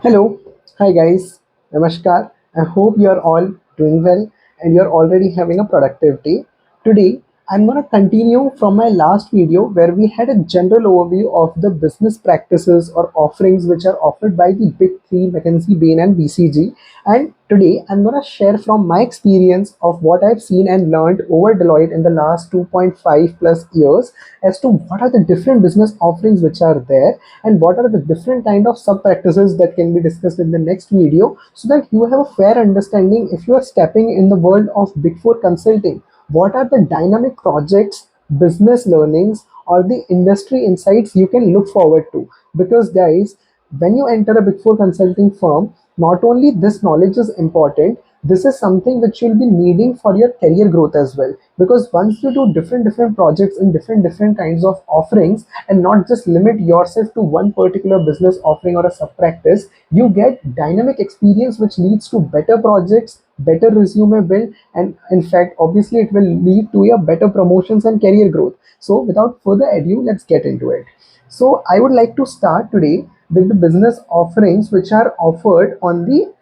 Hello, hi guys, Namaskar. I hope you are all doing well and you're already having a productive day. Today, I'm going to continue from my last video where we had a general overview of the business practices or offerings which are offered by the big three McKinsey, Bain, and BCG. And today, I'm going to share from my experience of what I've seen and learned over Deloitte in the last 2.5 plus years as to what are the different business offerings which are there and what are the different kind of sub practices that can be discussed in the next video so that you have a fair understanding if you are stepping in the world of Big 4 consulting. What are the dynamic projects, business learnings, or the industry insights you can look forward to? Because, guys, when you enter a Big 4 consulting firm, not only this knowledge is important, this is something which you'll be needing for your career growth as well, because once you do different projects in different kinds of offerings and not just limit yourself to one particular business offering or a sub practice, you get dynamic experience which leads to better projects, better resume build, and in fact obviously it will lead to your better promotions and career growth. So without further ado, let's get into it. So I would like to start today with the business offerings which are offered on the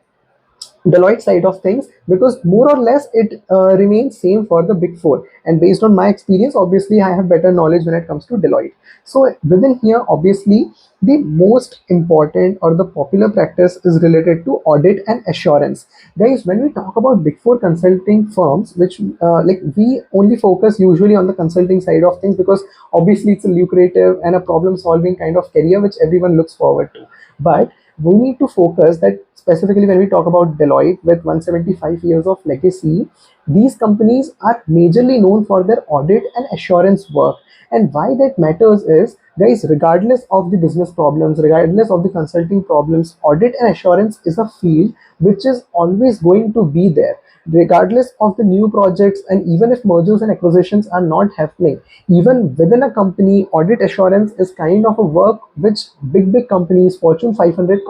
Deloitte side of things, because more or less it remains same for the Big 4. And based on my experience, obviously I have better knowledge when it comes to Deloitte. So within here, obviously the most important or the popular practice is related to audit and assurance. Guys, when we talk about Big 4 consulting firms, which like we only focus usually on the consulting side of things because obviously it's a lucrative and a problem solving kind of career which everyone looks forward to. But we need to focus that specifically when we talk about Deloitte with 175 years of legacy, these companies are majorly known for their audit and assurance work. And why that matters is, guys, regardless of the business problems, regardless of the consulting problems, audit and assurance is a field which is always going to be there regardless of the new projects. And even if mergers and acquisitions are not happening, even within a company, audit assurance is kind of a work which big companies, Fortune 500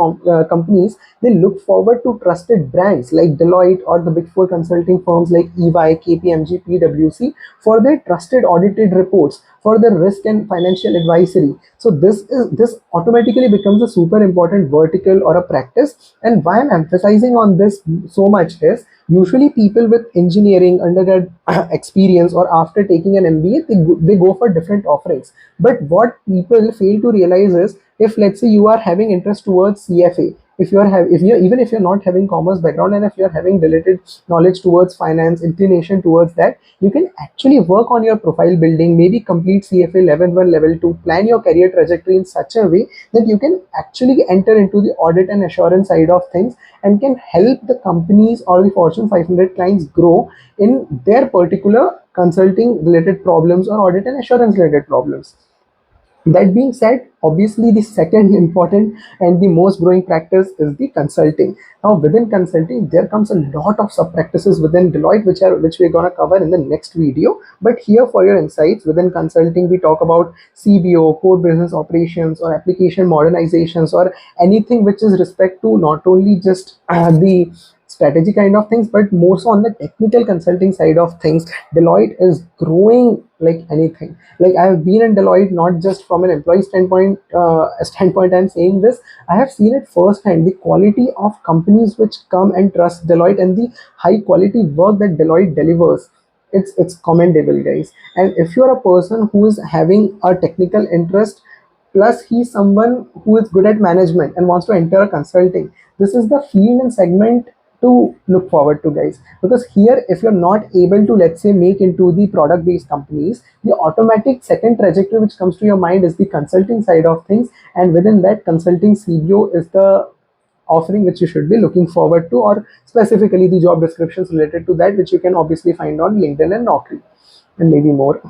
companies, they look forward to trusted brands like Deloitte or the Big 4 consulting firms like EY, KPMG, PWC for their trusted audited reports, for the risk and financial advisory. So this automatically becomes a super important vertical or a practice. And why I'm emphasizing on this so much is, usually people with engineering undergrad experience or after taking an MBA, they go for different offerings. But what people fail to realize is, if let's say you are having interest towards CFA, if you're even if you're not having commerce background, and if you're having related knowledge towards finance, inclination towards that, you can actually work on your profile building, maybe complete CFA level 1, level 2, plan your career trajectory in such a way that you can actually enter into the audit and assurance side of things and can help the companies or the Fortune 500 clients grow in their particular consulting related problems or audit and assurance related problems. That being said, obviously the second important and the most growing practice is the consulting. Now within consulting, there comes a lot of sub practices within Deloitte which we're going to cover in the next video. But here for your insights, within consulting we talk about CBO, core business operations, or application modernizations, or anything which is respect to not only just the strategy kind of things, but more so on the technical consulting side of things. Deloitte is growing like anything. Like, I have been in Deloitte not just from an employee standpoint. I'm saying this, I have seen it firsthand, the quality of companies which come and trust Deloitte and the high quality work that Deloitte delivers. It's commendable, guys. And if you're a person who is having a technical interest, plus he's someone who is good at management and wants to enter consulting, this is the field and segment to look forward to, guys. Because here, if you're not able to, let's say, make into the product based companies, the automatic second trajectory which comes to your mind is the consulting side of things. And within that, consulting CBO is the offering which you should be looking forward to, or specifically the job descriptions related to that, which you can obviously find on LinkedIn and Naukri, and maybe more.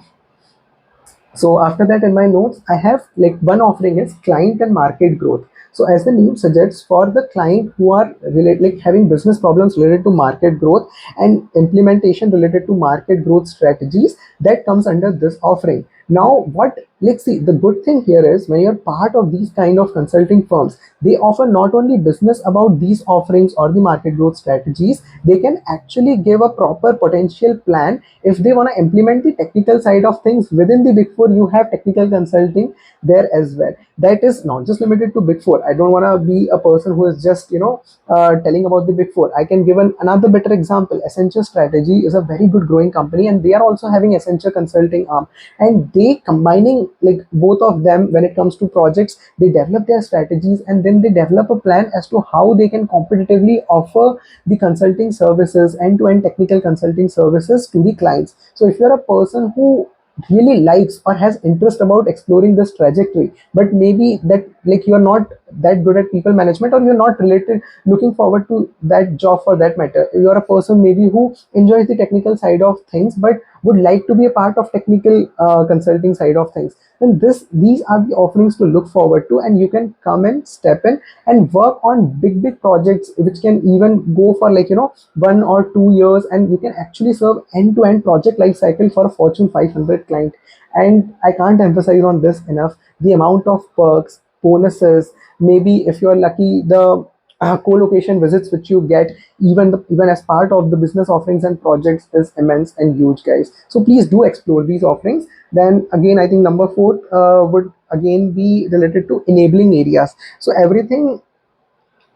So after that, in my notes, I have like one offering is client and market growth. So as the name suggests, for the client who are like having business problems related to market growth and implementation related to market growth strategies, that comes under this offering. Now, what, let's see, the good thing here is, when you're part of these kind of consulting firms, they offer not only business about these offerings or the market growth strategies, they can actually give a proper potential plan if they want to implement the technical side of things. Within the Big 4, you have technical consulting there as well. that is not just limited to Big 4. I don't want to be a person who is just telling about the Big 4. I can give another better example. Accenture Strategy is a very good growing company, and they are also having Accenture consulting arm, and they combining like both of them. When it comes to projects, they develop their strategies, and then they develop a plan as to how they can competitively offer the consulting services, end-to-end technical consulting services to the clients. So if you're a person who really likes or has interest about exploring this trajectory, but maybe that like you're not that good at people management, or you're not related looking forward to that job, for that matter, you're a person maybe who enjoys the technical side of things but would like to be a part of technical consulting side of things, then these are the offerings to look forward to, and you can come and step in and work on big projects which can even go for 1 or 2 years, and you can actually serve end-to-end project life cycle for a Fortune 500 client. And I can't emphasize on this enough, the amount of perks, bonuses, maybe if you're lucky, the co-location visits which you get, even as part of the business offerings and projects, is immense and huge, guys. So please do explore these offerings. Then again, I think number 4 would again be related to enabling areas. So everything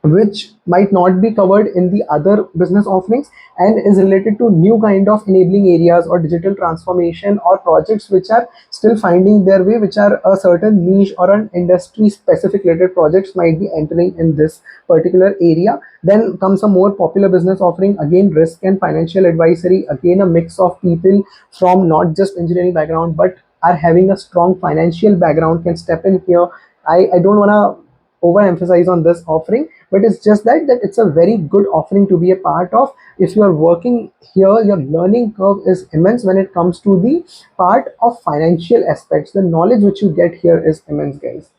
which might not be covered in the other business offerings and is related to new kind of enabling areas or digital transformation or projects which are still finding their way, which are a certain niche or an industry specific related projects might be entering in this particular area. Then comes a more popular business offering, again risk and financial advisory, again a mix of people from not just engineering background but are having a strong financial background can step in here. I don't want to overemphasize on this offering, but it's just that it's a very good offering to be a part of. If you are working here, your learning curve is immense when it comes to the part of financial aspects. The knowledge which you get here is immense, guys.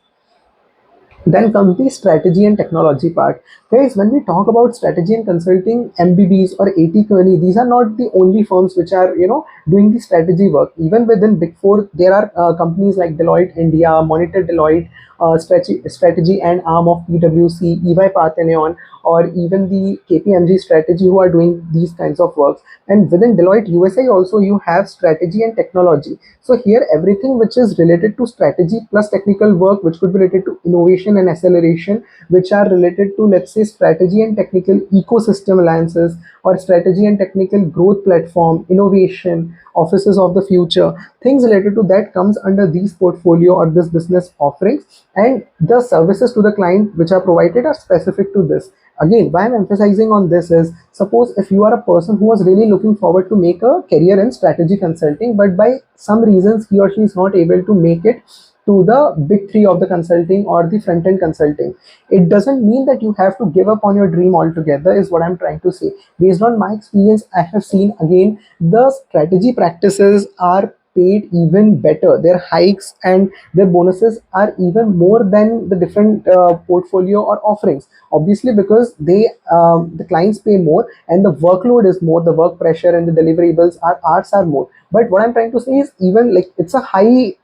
Then comes the strategy and technology part. Guys, when we talk about strategy and consulting, MBBs or AT Kearney, these are not the only firms which are, doing the strategy work. Even within Big 4, there are companies like Deloitte India, Monitor Deloitte, strategy and arm of PWC, EY Parthenon, or even the KPMG strategy, who are doing these kinds of works. And within Deloitte USA also, you have strategy and technology. So here everything which is related to strategy plus technical work, which could be related to innovation and acceleration, which are related to, let's say, strategy and technical ecosystem alliances, or strategy and technical growth platform, innovation, offices of the future, things related to that comes under these portfolio or this business offerings. And the services to the client which are provided are specific to this. Again, why I'm emphasizing on this is, suppose if you are a person who was really looking forward to make a career in strategy consulting, but by some reasons he or she is not able to make it to the Big 3 of the consulting or the front end consulting, it doesn't mean that you have to give up on your dream altogether, is what I'm trying to say. Based on my experience, I have seen again the strategy practices are paid even better. Their hikes and their bonuses are even more than the different portfolio or offerings, obviously because the clients pay more and the workload is more, the work pressure and the deliverables are hours are more. But what I'm trying to say is, even like it's a high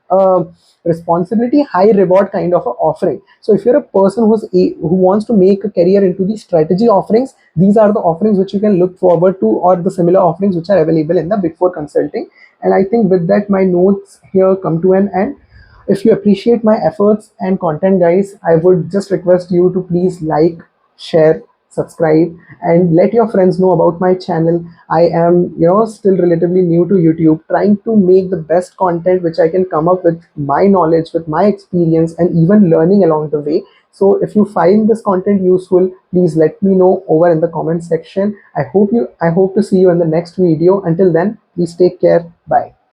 responsibility, high reward kind of a offering. So if you're a person who wants to make a career into the strategy offerings, these are the offerings which you can look forward to, or the similar offerings which are available in the Big 4 consulting. And I think with that, my notes here come to an end. If you appreciate my efforts and content, guys, I would just request you to please like, share, subscribe, and let your friends know about my channel. I am, still relatively new to YouTube, trying to make the best content which I can come up with my knowledge, with my experience, and even learning along the way. So if you find this content useful, please let me know over in the comment section. I hope to see you in the next video. Until then, please take care. Bye.